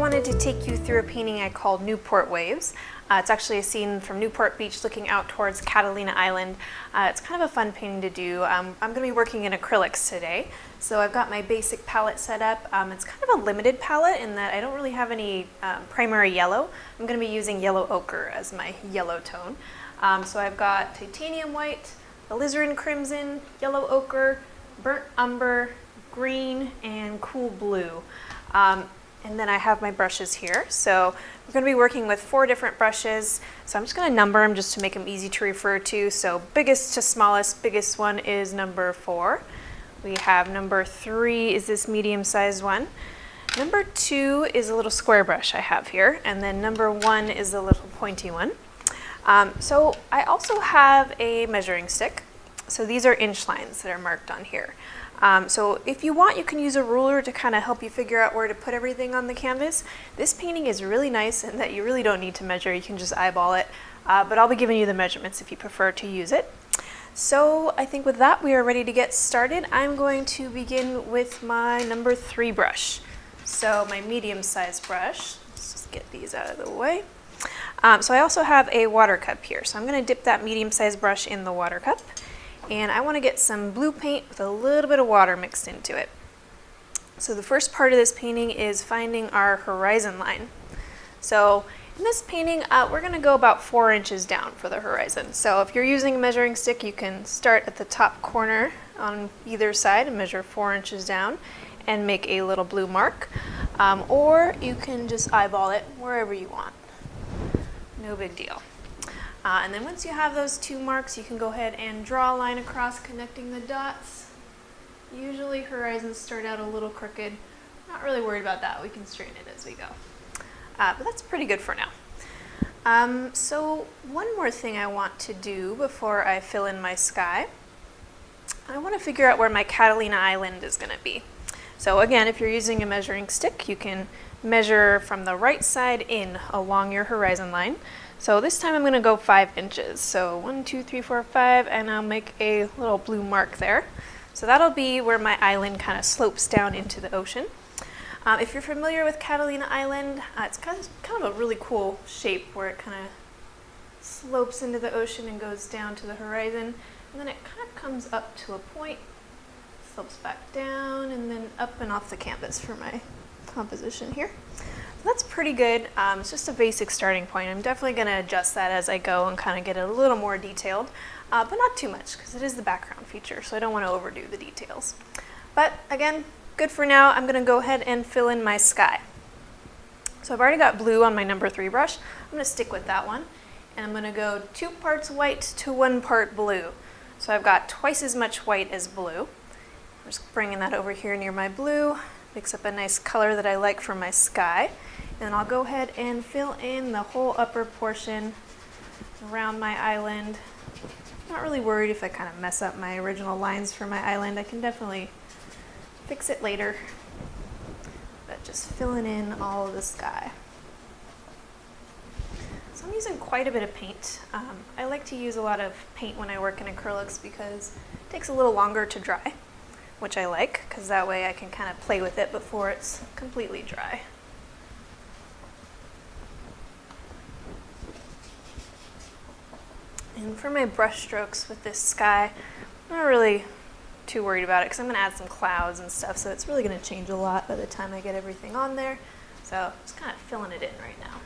wanted to take you through a painting I called Newport Waves. It's actually a scene from Newport Beach looking out towards Catalina Island. It's kind of a fun painting to do. I'm going to be working in acrylics today. So I've got my basic palette set up. It's kind of a limited palette in that I don't really have any primary yellow. I'm going to be using Yellow Ochre as my yellow tone. So I've got titanium white, alizarin crimson, yellow ochre, burnt umber, green, and cool blue. And then I have my brushes here. So we're going to be working with 4 different brushes. So I'm just going to number them just to make them easy to refer to. So biggest to smallest, biggest one is number 4. We have number 3 is this medium-sized one. Number 2 is a little square brush I have here. And then number 1 is a little pointy one. So I also have a measuring stick. So these are inch lines that are marked on here. So if you want, you can use a ruler to kind of help you figure out where to put everything on the canvas. This painting is really nice in that you really don't need to measure, you can just eyeball it, but I'll be giving you the measurements if you prefer to use it. So I think with that we are ready to get started. I'm going to begin with my number 3 brush. So my medium-sized brush, let's just get these out of the way. So I also have a water cup here, so I'm going to dip that medium-sized brush in the water cup. And I want to get some blue paint with a little bit of water mixed into it. So the first part of this painting is finding our horizon line. So in this painting, we're going to go about 4 inches down for the horizon. So if you're using a measuring stick, you can start at the top corner on either side and measure 4 inches down and make a little blue mark. Or you can just eyeball it wherever you want. No big deal. And then once you have those 2 marks, you can go ahead and draw a line across connecting the dots. Usually horizons start out a little crooked. Not really worried about that. We can straighten it as we go. But that's pretty good for now. So one more thing I want to do before I fill in my sky. I want to figure out where my Catalina Island is going to be. So again, if you're using a measuring stick, you can measure from the right side in along your horizon line. So this time I'm going to go 5 inches. So 1, 2, 3, 4, 5, and I'll make a little blue mark there. So that'll be where my island kind of slopes down into the ocean. If you're familiar with Catalina Island, it's kind of a really cool shape where it kind of slopes into the ocean and goes down to the horizon. And then it kind of comes up to a point, slopes back down, and then up and off the canvas for my composition here. That's pretty good. It's just a basic starting point. I'm definitely going to adjust that as I go and kind of get it a little more detailed, but not too much because it is the background feature, so I don't want to overdo the details. But again, good for now. I'm going to go ahead and fill in my sky. So I've already got blue on my number 3 brush. I'm going to stick with that one, and I'm going to go 2 parts white to 1 part blue. So I've got twice as much white as blue. I'm just bringing that over here near my blue. Mix up a nice color that I like for my sky. And I'll go ahead and fill in the whole upper portion around my island. Not really worried if I kind of mess up my original lines for my island. I can definitely fix it later. But just filling in all of the sky. So I'm using quite a bit of paint. I like to use a lot of paint when I work in acrylics because it takes a little longer to dry, which I like because that way I can kind of play with it before it's completely dry. And for my brush strokes with this sky, I'm not really too worried about it because I'm going to add some clouds and stuff, so it's really going to change a lot by the time I get everything on there. So just kind of filling it in right now.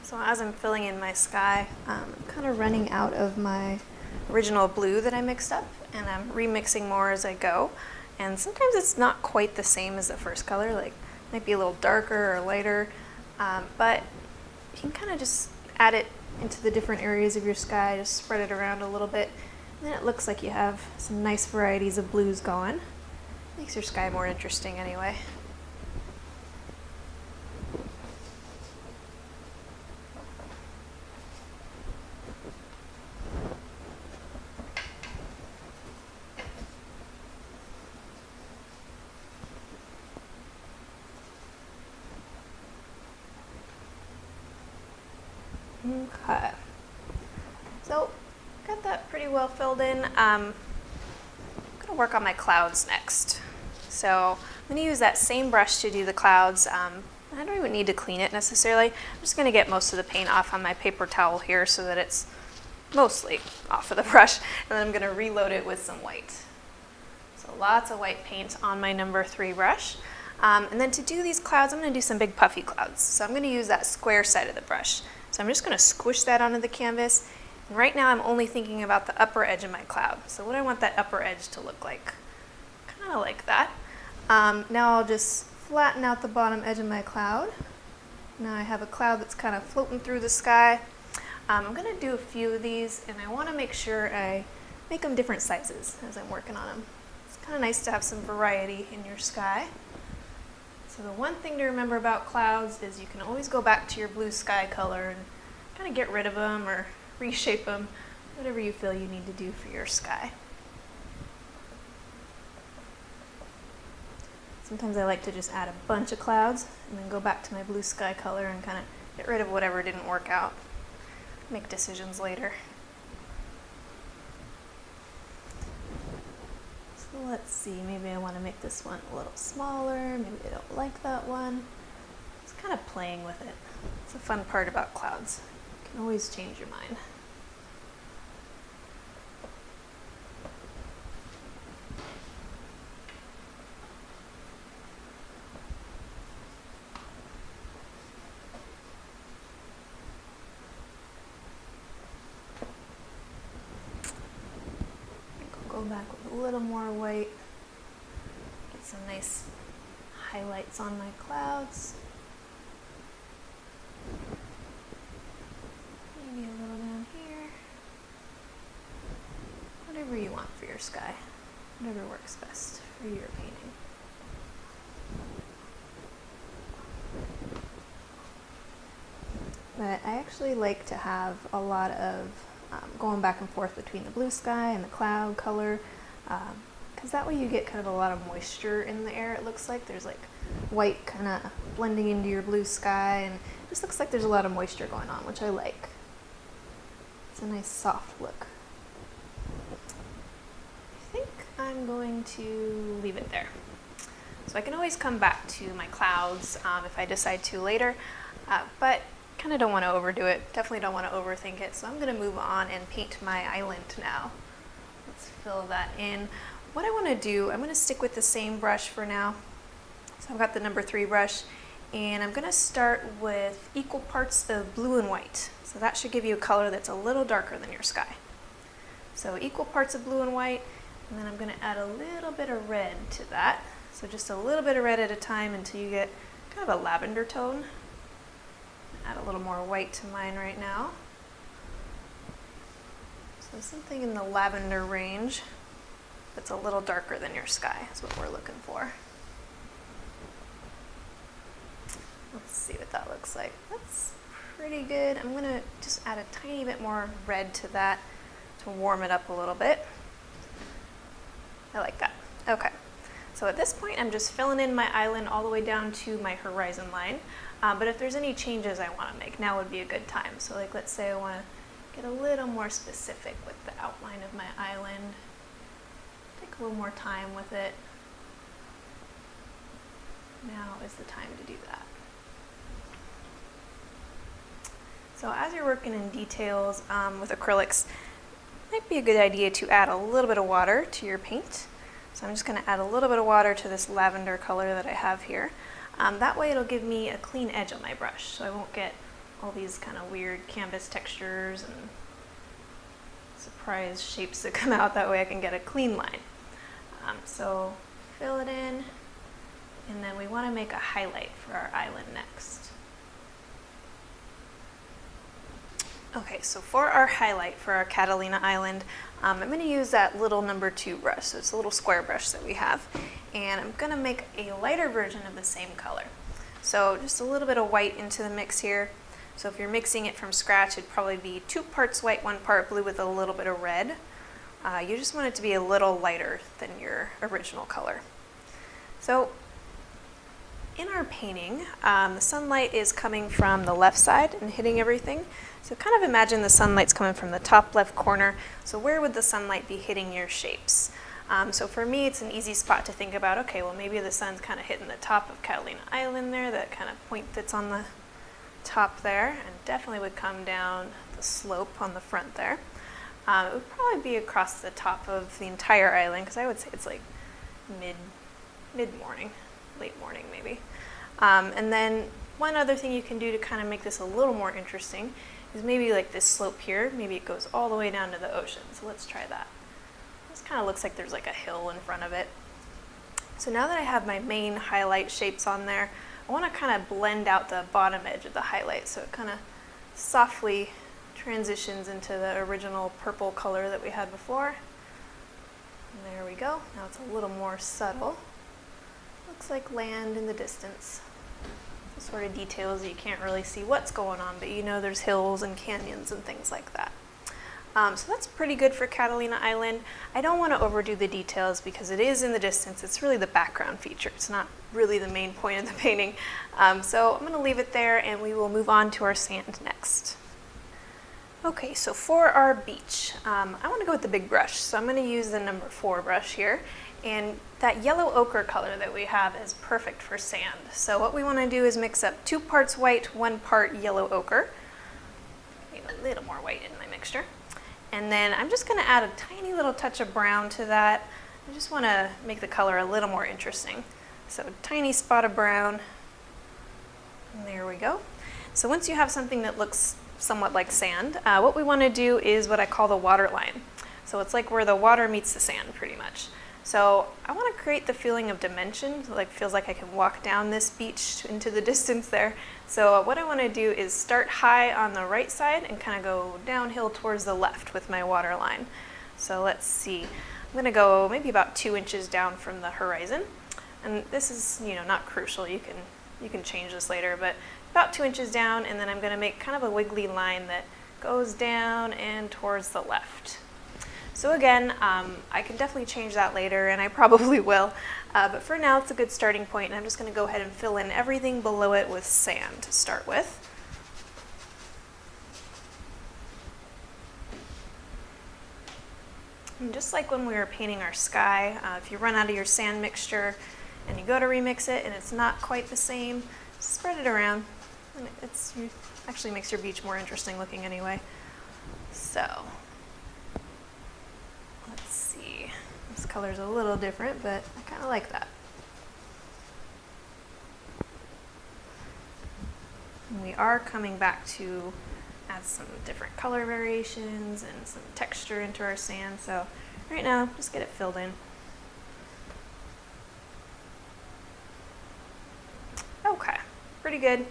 So as I'm filling in my sky, I'm kind of running out of my original blue that I mixed up, and I'm remixing more as I go. And sometimes it's not quite the same as the first color, like it might be a little darker or lighter, but you can kind of just add it into the different areas of your sky, just spread it around a little bit, and then it looks like you have some nice varieties of blues going. Makes your sky more interesting anyway. Okay. So, got that pretty well filled in. I'm gonna work on my clouds next. So, I'm gonna use that same brush to do the clouds. I don't even need to clean it necessarily. I'm just gonna get most of the paint off on my paper towel here so that it's mostly off of the brush. And then I'm gonna reload it with some white. So lots of white paint on my number 3 brush. And then to do these clouds, I'm gonna do some big puffy clouds. So I'm gonna use that square side of the brush. So I'm just gonna squish that onto the canvas. And right now I'm only thinking about the upper edge of my cloud. So what do I want that upper edge to look like? Kind of like that. Now I'll just flatten out the bottom edge of my cloud. Now I have a cloud that's kind of floating through the sky. I'm gonna do a few of these, and I wanna make sure I make them different sizes as I'm working on them. It's kind of nice to have some variety in your sky. So the one thing to remember about clouds is you can always go back to your blue sky color and kind of get rid of them or reshape them, whatever you feel you need to do for your sky. Sometimes I like to just add a bunch of clouds and then go back to my blue sky color and kind of get rid of whatever didn't work out. Make decisions later. So let's see, maybe I want to make this one a little smaller, maybe I don't like that one. Just kind of playing with it. It's a fun part about clouds. You can always change your mind. Go back with a little more white, get some nice highlights on my clouds. Maybe a little down here. Whatever you want for your sky, whatever works best for your painting. But I actually like to have a lot of going back and forth between the blue sky and the cloud color, because that way you get kind of a lot of moisture in the air. It looks like there's like white kind of blending into your blue sky, and it just looks like there's a lot of moisture going on, which I like. It's a nice soft look. I think I'm going to leave it there. So I can always come back to my clouds if I decide to later, but kind of don't want to overdo it. Definitely don't want to overthink it. So I'm going to move on and paint my island now. Let's fill that in. What I want to do, I'm going to stick with the same brush for now. So I've got the number 3 brush, and I'm going to start with equal parts of blue and white. So that should give you a color that's a little darker than your sky. So equal parts of blue and white, and then I'm going to add a little bit of red to that. So just a little bit of red at a time until you get kind of a lavender tone. Add a little more white to mine right now. So something in the lavender range that's a little darker than your sky is what we're looking for. Let's see what that looks like. That's pretty good. I'm going to just add a tiny bit more red to that to warm it up a little bit. I like that. Okay. So at this point, I'm just filling in my island all the way down to my horizon line. But if there's any changes I want to make, now would be a good time. So like, let's say I want to get a little more specific with the outline of my island. Take a little more time with it. Now is the time to do that. So as you're working in details with acrylics, it might be a good idea to add a little bit of water to your paint. So I'm just going to add a little bit of water to this lavender color that I have here. That way it'll give me a clean edge on my brush, so I won't get all these kind of weird canvas textures and surprise shapes that come out. That way I can get a clean line. So fill it in, and then we want to make a highlight for our island next. Okay, so for our highlight for our Catalina Island, I'm going to use that little number 2 brush. So it's a little square brush that we have. And I'm going to make a lighter version of the same color. So just a little bit of white into the mix here. So if you're mixing it from scratch, it'd probably be 2 parts white, 1 part blue with a little bit of red. You just want it to be a little lighter than your original color. So in our painting, the sunlight is coming from the left side and hitting everything. So kind of imagine the sunlight's coming from the top left corner. So where would the sunlight be hitting your shapes? So for me, it's an easy spot to think about, okay, well maybe the sun's kind of hitting the top of Catalina Island there, that kind of point that's on the top there, and definitely would come down the slope on the front there. It would probably be across the top of the entire island, because I would say it's like mid-morning, late morning maybe. And then one other thing you can do to kind of make this a little more interesting is maybe like this slope here, maybe it goes all the way down to the ocean. So let's try that. This kind of looks like there's like a hill in front of it. So now that I have my main highlight shapes on there, I want to kind of blend out the bottom edge of the highlight so it kind of softly transitions into the original purple color that we had before. And there we go. Now it's a little more subtle. Looks like land in the distance. The sort of details that you can't really see what's going on, but you know there's hills and canyons and things like that. So that's pretty good for Catalina Island. I don't want to overdo the details because it is in the distance. It's really the background feature. It's not really the main point of the painting. So I'm going to leave it there and we will move on to our sand next. Okay, so for our beach, I want to go with the big brush. So I'm going to use the number 4 brush here. And that yellow ochre color that we have is perfect for sand. So what we want to do is mix up 2 parts white, 1 part yellow ochre. Need a little more white in my mixture. And then I'm just going to add a tiny little touch of brown to that. I just want to make the color a little more interesting. So tiny spot of brown. And there we go. So once you have something that looks somewhat like sand, what we want to do is what I call the water line. So it's like where the water meets the sand pretty much. So I want to create the feeling of dimension, so like feels like I can walk down this beach into the distance there. So what I want to do is start high on the right side and kind of go downhill towards the left with my water line. So let's see, I'm going to go maybe about 2 inches down from the horizon. And this is, you know, not crucial, you can change this later, but about 2 inches down, and then I'm going to make kind of a wiggly line that goes down and towards the left. So again, I can definitely change that later, and I probably will, but for now it's a good starting point, and I'm just going to go ahead and fill in everything below it with sand to start with. And just like when we were painting our sky, if you run out of your sand mixture and you go to remix it and it's not quite the same, spread it around, and it actually makes your beach more interesting looking anyway. So this color's a little different, but I kind of like that. And we are coming back to add some different color variations and some texture into our sand. So right now, just get it filled in. Okay, pretty good. I'm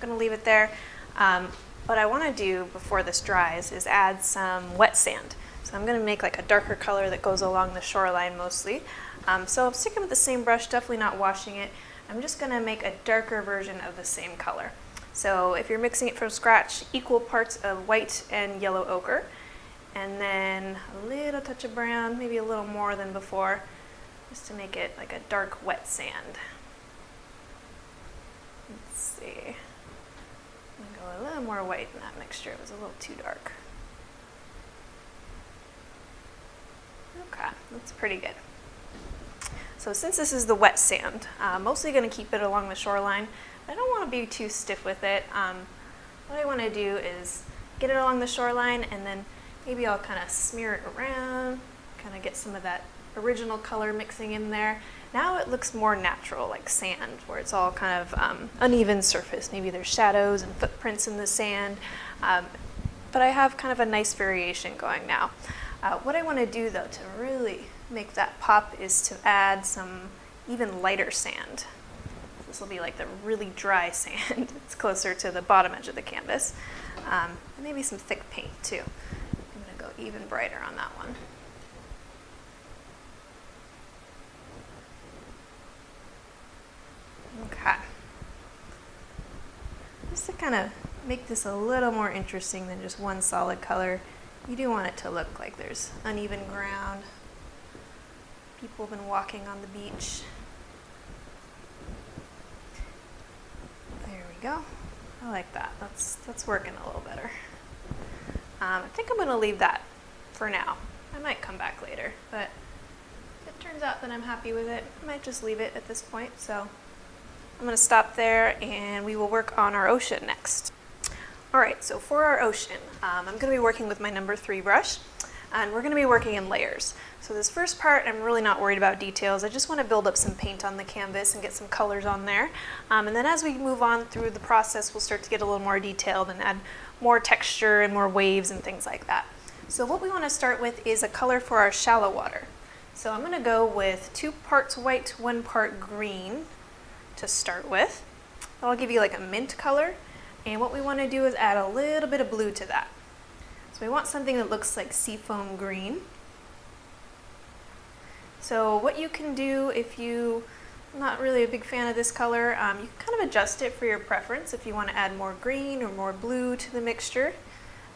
gonna leave it there. What I want to do before this dries is add some wet sand. So I'm going to make like a darker color that goes along the shoreline mostly. So I'm sticking with the same brush, definitely not washing it. I'm just going to make a darker version of the same color. So if you're mixing it from scratch, equal parts of white and yellow ochre. And then a little touch of brown, maybe a little more than before, just to make it like a dark wet sand. Let's see. I'm going to go a little more white in that mixture. It was a little too dark. Okay, that's pretty good. So since this is the wet sand, I'm mostly going to keep it along the shoreline. But I don't want to be too stiff with it. What I want to do is get it along the shoreline, and then maybe I'll kind of smear it around, kind of get some of that original color mixing in there. Now it looks more natural, like sand, where it's all kind of uneven surface. Maybe there's shadows and footprints in the sand, but I have kind of a nice variation going now. What I want to do though to really make that pop is to add some even lighter sand. This will be like the really dry sand. It's closer to the bottom edge of the canvas. And maybe some thick paint too. I'm going to go even brighter on that one. Okay. Just to kind of make this a little more interesting than just one solid color, you do want it to look like there's uneven ground. People have been walking on the beach. we go. I like that. That's working a little better. I think I'm going to leave that for now. I might come back later, but if it turns out that I'm happy with it, I might just leave it at this point. So I'm going to stop there and we will work on our ocean next. All right, so for our ocean, I'm going to be working with my number 3 brush, and we're going to be working in layers. So this first part, I'm really not worried about details. I just want to build up some paint on the canvas and get some colors on there. And then as we move on through the process, we'll start to get a little more detailed and add more texture and more waves and things like that. So what we want to start with is a color for our shallow water. So I'm going to go with 2 parts white, 1 part green to start with. That'll give you like a mint color. And what we want to do is add a little bit of blue to that. So we want something that looks like seafoam green. So what you can do if you're not really a big fan of this color, you can kind of adjust it for your preference if you want to add more green or more blue to the mixture.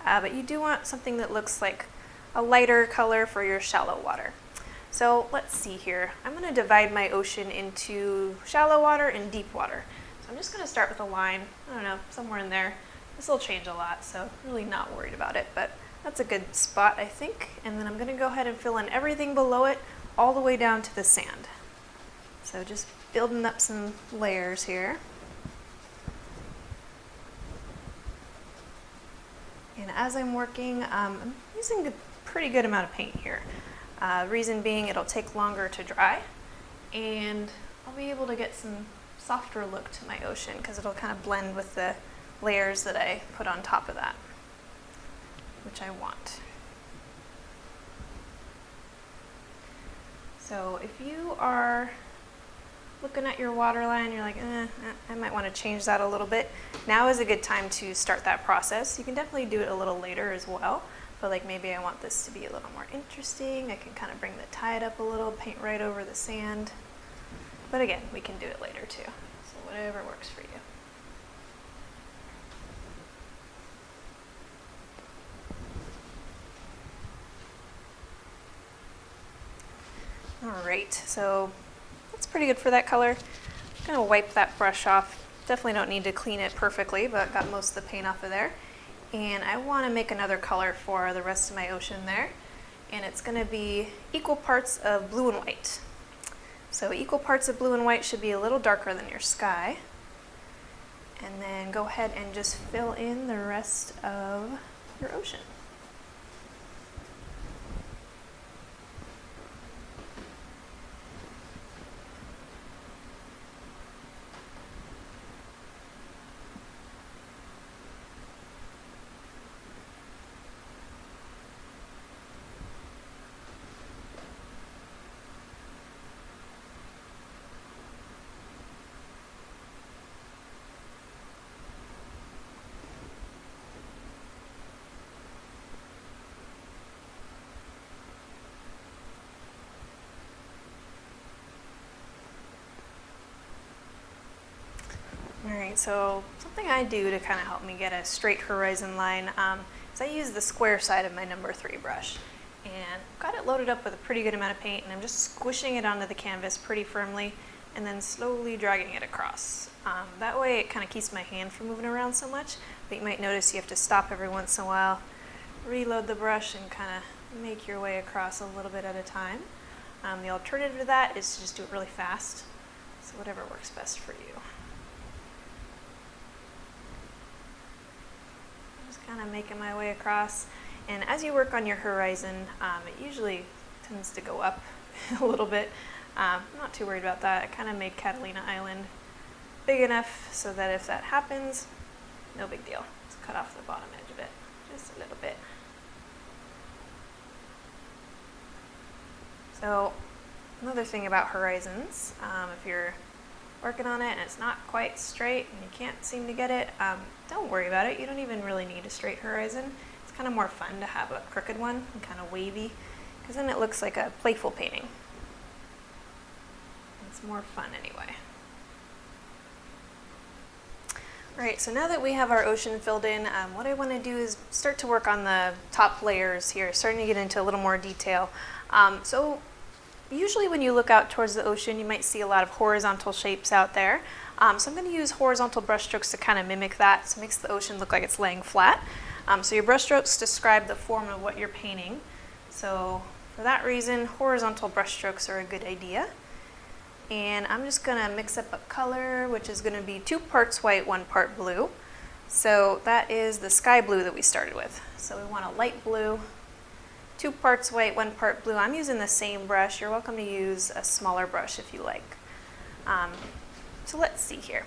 But you do want something that looks like a lighter color for your shallow water. So let's see here. I'm going to divide my ocean into shallow water and deep water. So I'm just going to start with a line, I don't know, somewhere in there. This will change a lot, so really not worried about it, but that's a good spot, I think. And then I'm going to go ahead and fill in everything below it all the way down to the sand. So just building up some layers here. And as I'm working, I'm using a pretty good amount of paint here. Reason being it'll take longer to dry, and I'll be able to get some softer look to my ocean because it'll kind of blend with the layers that I put on top of that, which I want. So if you are looking at your water line, you're like, I might want to change that a little bit. Now is a good time to start that process. You can definitely do it a little later as well, but like maybe I want this to be a little more interesting. I can kind of bring the tide up a little, paint right over the sand. But again, we can do it later too. So whatever works for you. All right, so that's pretty good for that color. I'm gonna wipe that brush off. Definitely don't need to clean it perfectly, but got most of the paint off of there. And I wanna make another color for the rest of my ocean there. And it's gonna be equal parts of blue and white. So equal parts of blue and white should be a little darker than your sky. And then go ahead and just fill in the rest of your ocean. Alright, so something I do to kind of help me get a straight horizon line is I use the square side of my number 3 brush. And I've got it loaded up with a pretty good amount of paint, and I'm just squishing it onto the canvas pretty firmly and then slowly dragging it across. That way it kind of keeps my hand from moving around so much, but you might notice you have to stop every once in a while, reload the brush and kind of make your way across a little bit at a time. The alternative to that is to just do it really fast, so whatever works best for you. Kind of making my way across, and as you work on your horizon, it usually tends to go up a little bit. I'm not too worried about that. I kind of made Catalina Island big enough so that if that happens, no big deal. Just cut off the bottom edge of it, just a little bit. So another thing about horizons, if you're working on it and it's not quite straight and you can't seem to get it, don't worry about it. You don't even really need a straight horizon. It's kind of more fun to have a crooked one and kind of wavy, because then it looks like a playful painting. It's more fun anyway. Alright, so now that we have our ocean filled in, what I want to do is start to work on the top layers here, starting to get into a little more detail. So usually when you look out towards the ocean, you might see a lot of horizontal shapes out there. So I'm going to use horizontal brushstrokes to kind of mimic that. So it makes the ocean look like it's laying flat. So your brushstrokes describe the form of what you're painting. So for that reason, horizontal brushstrokes are a good idea. And I'm just going to mix up a color, which is going to be 2 parts white, 1 part blue. So that is the sky blue that we started with. So we want a light blue, 2 parts white, 1 part blue. I'm using the same brush. You're welcome to use a smaller brush if you like. So let's see here.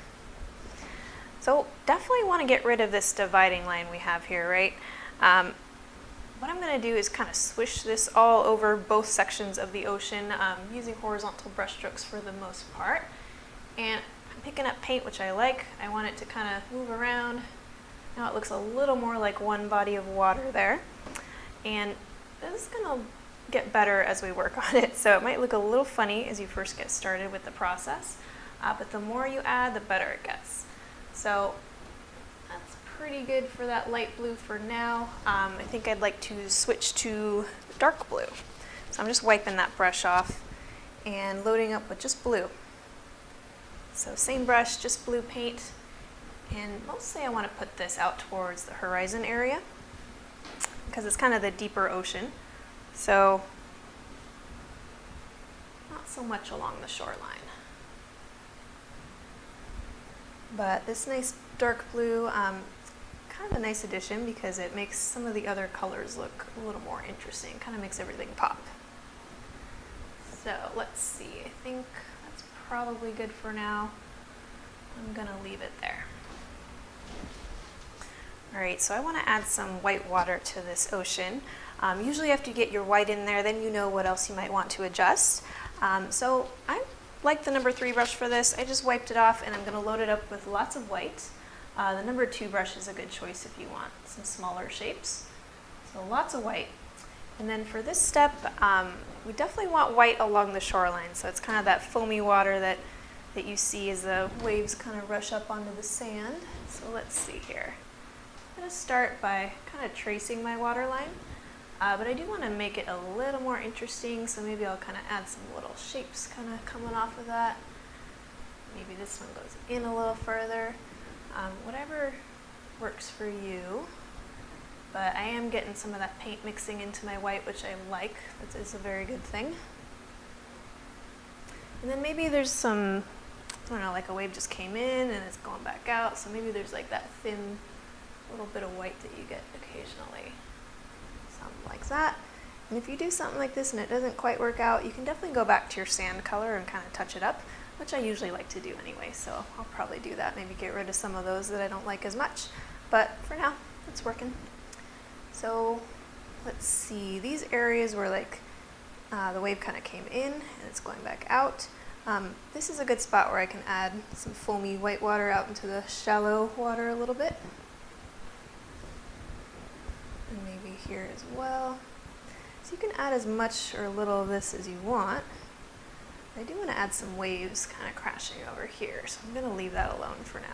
So definitely want to get rid of this dividing line we have here, right? What I'm going to do is kind of swish this all over both sections of the ocean using horizontal brushstrokes for the most part. And I'm picking up paint, which I like. I want it to kind of move around. Now it looks a little more like one body of water there. And this is going to get better as we work on it. So it might look a little funny as you first get started with the process. But the more you add, the better it gets. So that's pretty good for that light blue for now. I think I'd like to switch to dark blue. So I'm just wiping that brush off and loading up with just blue. So same brush, just blue paint. And mostly I want to put this out towards the horizon area because it's kind of the deeper ocean. So not so much along the shoreline. But this nice dark blue, kind of a nice addition because it makes some of the other colors look a little more interesting. Kind of makes everything pop. So let's see, I think that's probably good for now. I'm gonna leave it there. All right, so I want to add some white water to this ocean. Usually after you get your white in there, then you know what else you might want to adjust. So I like the number 3 brush for this. I just wiped it off and I'm going to load it up with lots of white. The number 2 brush is a good choice if you want some smaller shapes. So lots of white. And then for this step, we definitely want white along the shoreline. So it's kind of that foamy water that you see as the waves kind of rush up onto the sand. So let's see here. I'm going to start by kind of tracing my water line. But I do want to make it a little more interesting, so maybe I'll kind of add some little shapes kind of coming off of that. Maybe this one goes in a little further. Whatever works for you. But I am getting some of that paint mixing into my white, which I like. That is a very good thing. And then maybe there's some, I don't know, like a wave just came in and it's going back out, so maybe there's like that thin little bit of white that you get occasionally. Something like that. And if you do something like this and it doesn't quite work out, you can definitely go back to your sand color and kind of touch it up, which I usually like to do anyway, so I'll probably do that, maybe get rid of some of those that I don't like as much. But for now, it's working. So let's see, these areas where like the wave kind of came in and it's going back out. This is a good spot where I can add some foamy white water out into the shallow water a little bit. And maybe here as well. So you can add as much or little of this as you want. I do want to add some waves kind of crashing over here, so I'm going to leave that alone for now.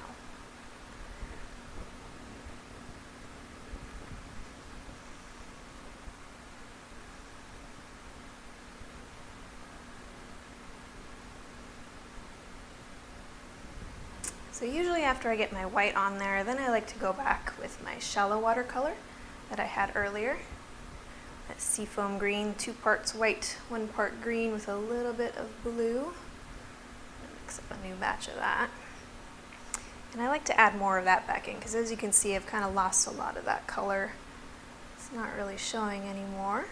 So usually after I get my white on there, then I like to go back with my shallow watercolor that I had earlier. That seafoam green, 2 parts white, 1 part green with a little bit of blue. Mix up a new batch of that. And I like to add more of that back in because as you can see, I've kind of lost a lot of that color. It's not really showing anymore.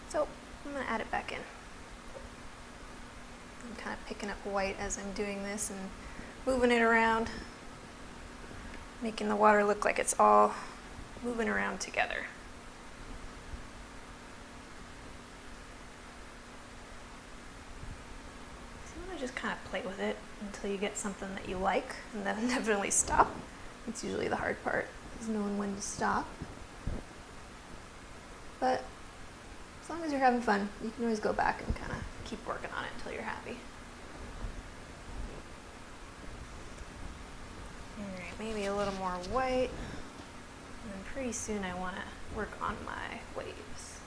So I'm going to add it back in. I'm kind of picking up white as I'm doing this and moving it around, making the water look like it's all moving around together. So you want to just kind of play with it until you get something that you like, and then definitely stop. It's usually the hard part, is knowing when to stop. But as long as you're having fun, you can always go back and kind of keep working on it until you're happy. Alright, maybe a little more white, and then pretty soon I want to work on my waves.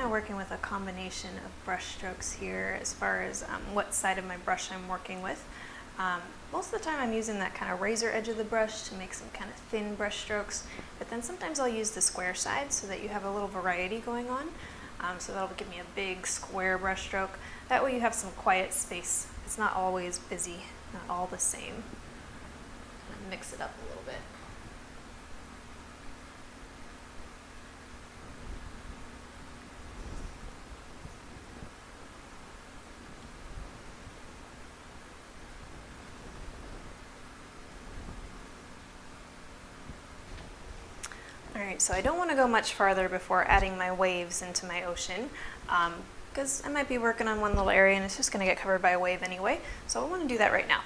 of working with a combination of brush strokes here as far as what side of my brush I'm working with. Most of the time I'm using that kind of razor edge of the brush to make some kind of thin brush strokes, but then sometimes I'll use the square side so that you have a little variety going on. So that'll give me a big square brush stroke. That way you have some quiet space. It's not always busy, not all the same. Kind of mix it up a little bit. Alright, so I don't want to go much farther before adding my waves into my ocean, because I might be working on one little area and it's just going to get covered by a wave anyway, so I want to do that right now.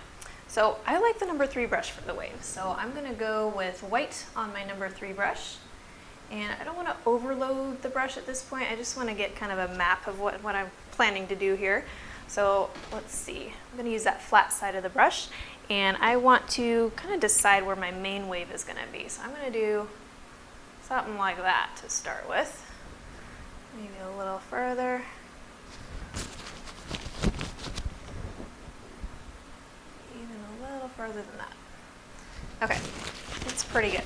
So I like the number 3 brush for the waves, so I'm going to go with white on my number 3 brush, and I don't want to overload the brush at this point. I just want to get kind of a map of what I'm planning to do here. So let's see, I'm going to use that flat side of the brush, and I want to kind of decide where my main wave is going to be. So I'm going to do something like that to start with. Maybe a little further. Even a little further than that. Okay, it's pretty good.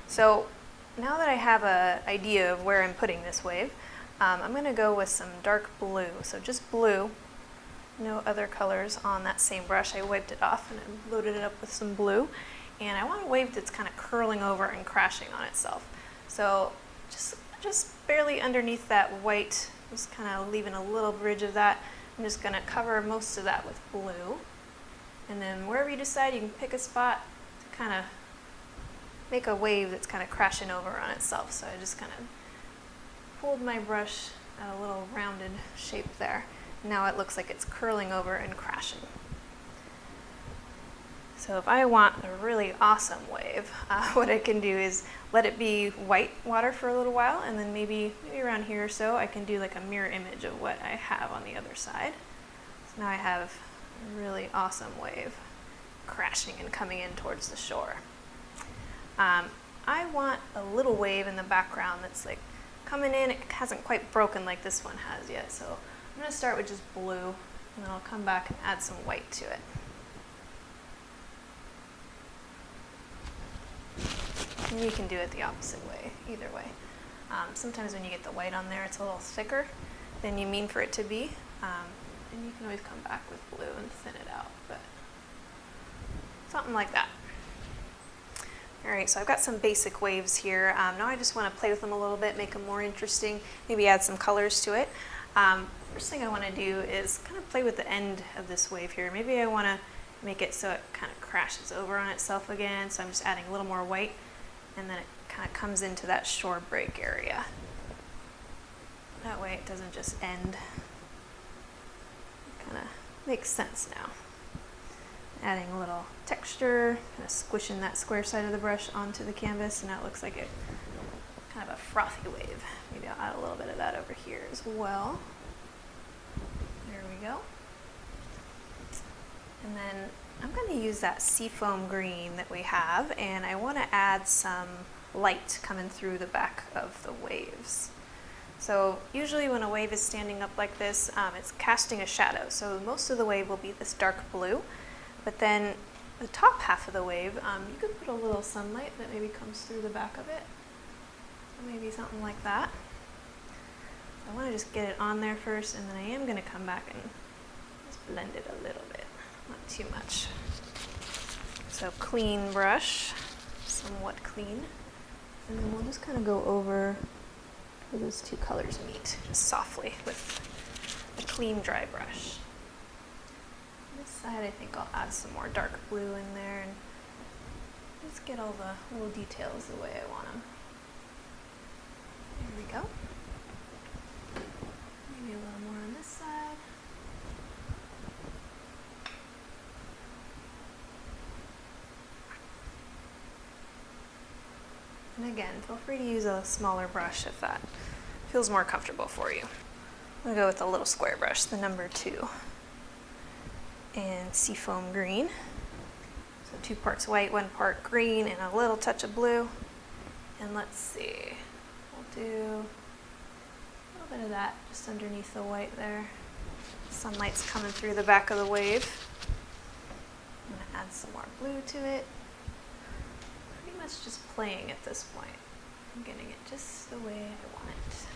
So now that I have an idea of where I'm putting this wave, I'm going to go with some dark blue. So just blue, no other colors on that same brush. I wiped it off and I loaded it up with some blue. And I want a wave that's kind of curling over and crashing on itself. So just barely underneath that white, just kind of leaving a little bridge of that. I'm just going to cover most of that with blue. And then wherever you decide, you can pick a spot to kind of make a wave that's kind of crashing over on itself. So I just kind of pulled my brush at a little rounded shape there. Now it looks like it's curling over and crashing. So if I want a really awesome wave, what I can do is let it be white water for a little while, and then maybe around here or so I can do like a mirror image of what I have on the other side. So now I have a really awesome wave crashing and coming in towards the shore. I want a little wave in the background that's like coming in. It hasn't quite broken like this one has yet, so I'm going to start with just blue, and then I'll come back and add some white to it. And you can do it the opposite way, either way. Sometimes when you get the white on there, it's a little thicker than you mean for it to be. And you can always come back with blue and thin it out, but something like that. Alright, so I've got some basic waves here. Now I just want to play with them a little bit, make them more interesting, maybe add some colors to it. First thing I want to do is kind of play with the end of this wave here. Maybe I want to make it so it kind of crashes over on itself again, so I'm just adding a little more white, and then it kind of comes into that shore break area. That way it doesn't just end. It kind of makes sense now. Adding a little texture, kind of squishing that square side of the brush onto the canvas, and now it looks like it kind of a frothy wave. Maybe I'll add a little bit of that over here as well. There we go. And then I'm going to use that seafoam green that we have, and I want to add some light coming through the back of the waves. So usually when a wave is standing up like this, it's casting a shadow. So most of the wave will be this dark blue, but then the top half of the wave, you could put a little sunlight that maybe comes through the back of it. So maybe something like that. I want to just get it on there first, and then I am going to come back and just blend it a little bit. Not too much. So clean brush, somewhat clean. And then we'll just kind of go over where those two colors meet, just softly with a clean dry brush. This side I think I'll add some more dark blue in there and just get all the little details the way I want them. There we go. Maybe a little more on this side. And again, feel free to use a smaller brush if that feels more comfortable for you. I'm going to go with a little square brush, the number 2. And seafoam green. So 2 parts white, 1 part green, and a little touch of blue. And let's see, we'll do a little bit of that just underneath the white there. Sunlight's coming through the back of the wave. I'm going to add some more blue to it. Pretty much just playing at this point. I'm getting it just the way I want it.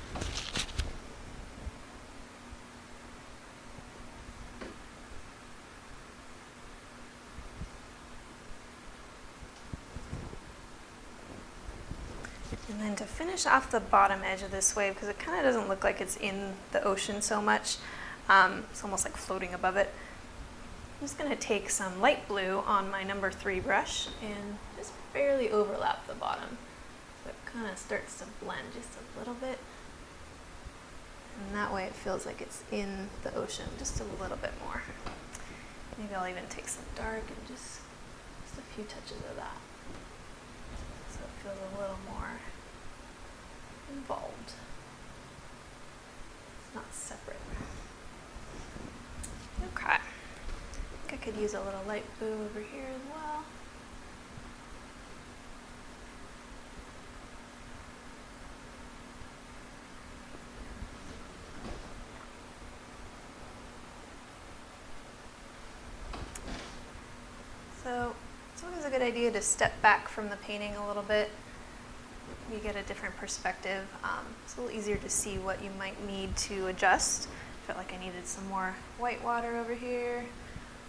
And then to finish off the bottom edge of this wave, because it kind of doesn't look like it's in the ocean so much, it's almost like floating above it, I'm just going to take some light blue on my number 3 brush and just barely overlap the bottom. So it kind of starts to blend just a little bit. And that way it feels like it's in the ocean just a little bit more. Maybe I'll even take some dark and just a few touches of that. So it feels a little more involved. It's not separate. Okay. I think I could use a little light blue over here as well. So it's always a good idea to step back from the painting a little bit. You get a different perspective. It's a little easier to see what you might need to adjust. I felt like I needed some more white water over here.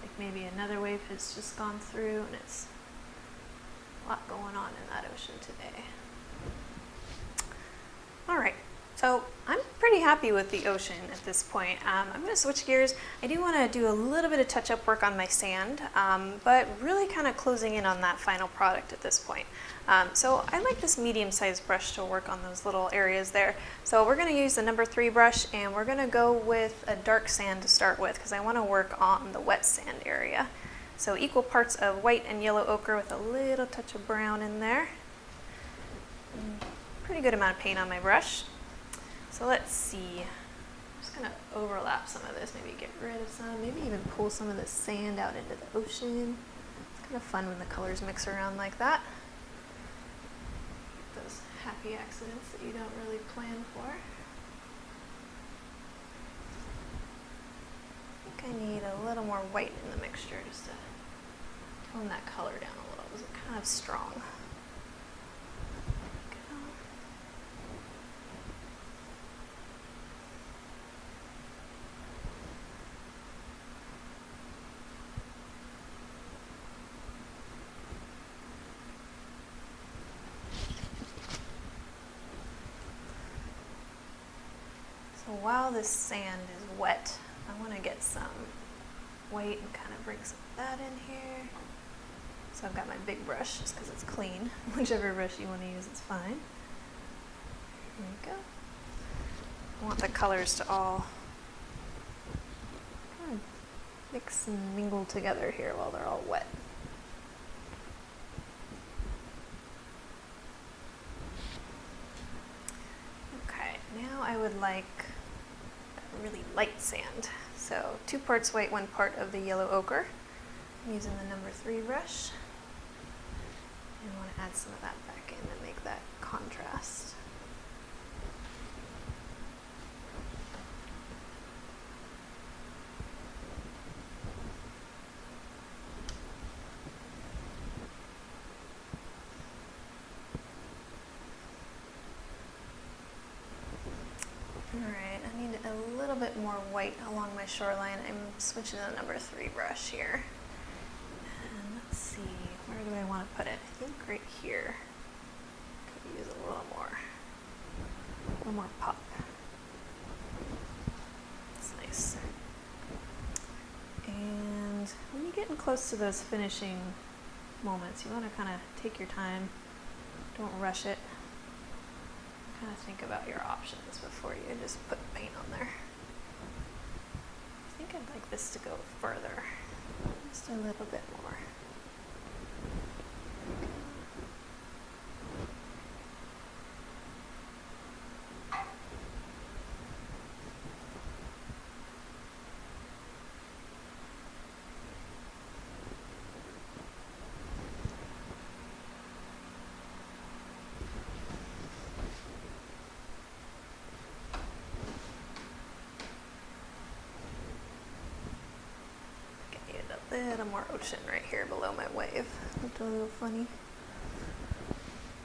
Like maybe another wave has just gone through and it's a lot going on in that ocean today. All right. So I'm pretty happy with the ocean at this point. I'm going to switch gears. I do want to do a little bit of touch-up work on my sand, but really kind of closing in on that final product at this point. So I like this medium-sized brush to work on those little areas there. So we're going to use the number 3 brush, and we're going to go with a dark sand to start with because I want to work on the wet sand area. So equal parts of white and yellow ochre with a little touch of brown in there. Pretty good amount of paint on my brush. So let's see, I'm just going to overlap some of this, maybe get rid of some, maybe even pull some of the sand out into the ocean. It's kind of fun when the colors mix around like that. Those happy accidents that you don't really plan for. I think I need a little more white in the mixture just to tone that color down a little. It was kind of strong. So while this sand is wet, I want to get some white and kind of bring some of that in here. So I've got my big brush just because it's clean. Whichever brush you want to use, it's fine. There you go. I want the colors to all kind of mix and mingle together here while they're all wet. Okay, now I would like really light sand. So 2 parts white, 1 part of the yellow ochre. I'm using the number 3 brush. And I want to add some of that back in and make that contrast. Alright, I need a little bit more white along my shoreline. I'm switching to the number 3 brush here. And let's see, where do I want to put it? I think right here. Could use a little more pop. That's nice. And when you're getting close to those finishing moments, you want to kind of take your time. Don't rush it. Kind of think about your options before you just put paint on there. I think I'd like this to go further, just a little bit more. little more ocean right here below my wave. Looked a little funny.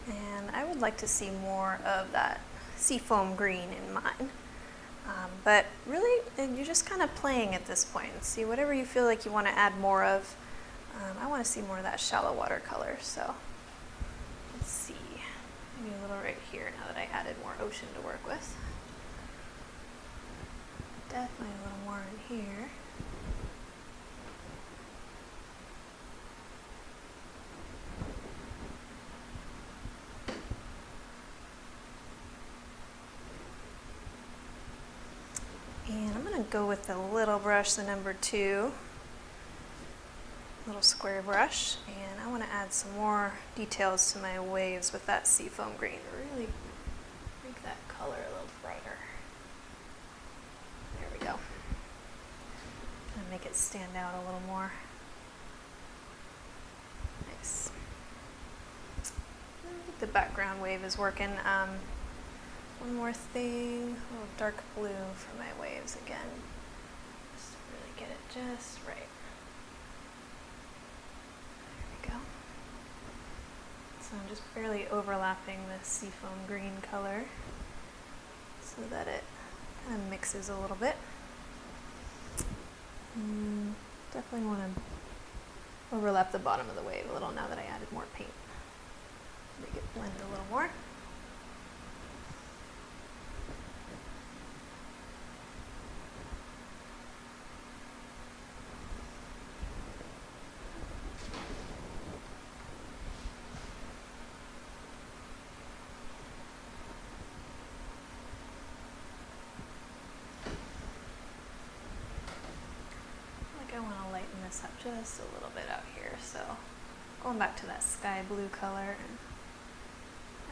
And I would like to see more of that seafoam green in mine. But really, you're just kind of playing at this point. See, whatever you feel like you want to add more of. I want to see more of that shallow watercolor, so let's see. Maybe a little right here now that I added more ocean to work with. Definitely a little more in here. And I'm going to go with the little brush, the number 2, little square brush, and I want to add some more details to my waves with that seafoam green. Really make that color a little brighter. There we go. And make it stand out a little more. Nice. I think the background wave is working. One more thing, a little dark blue for my waves again. Just to really get it just right. There we go. So I'm just barely overlapping the seafoam green color so that it kind of mixes a little bit. Definitely want to overlap the bottom of the wave a little now that I added more paint. Make it blend a little more. I want to lighten this up just a little bit out here, so going back to that sky blue color and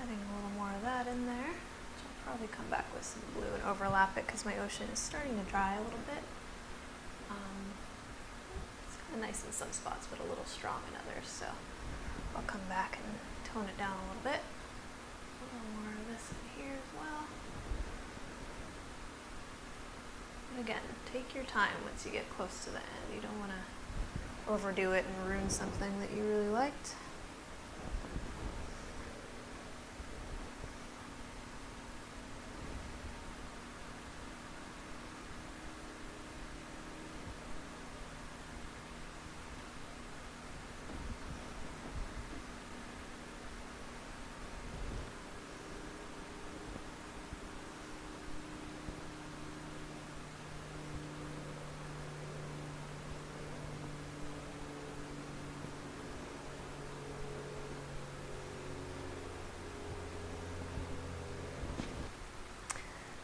adding a little more of that in there, which I'll probably come back with some blue and overlap it because my ocean is starting to dry a little bit. It's kind of nice in some spots but a little strong in others, so I'll come back and tone it down a little bit. A little more of this in here as well. And again, take your time once you get close to the end. You don't want to overdo it and ruin something that you really liked.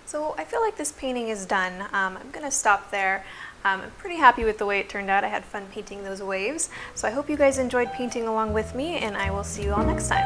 So I feel like this painting is done. I'm going to stop there. I'm pretty happy with the way it turned out. I had fun painting those waves. So I hope you guys enjoyed painting along with me, and I will see you all next time.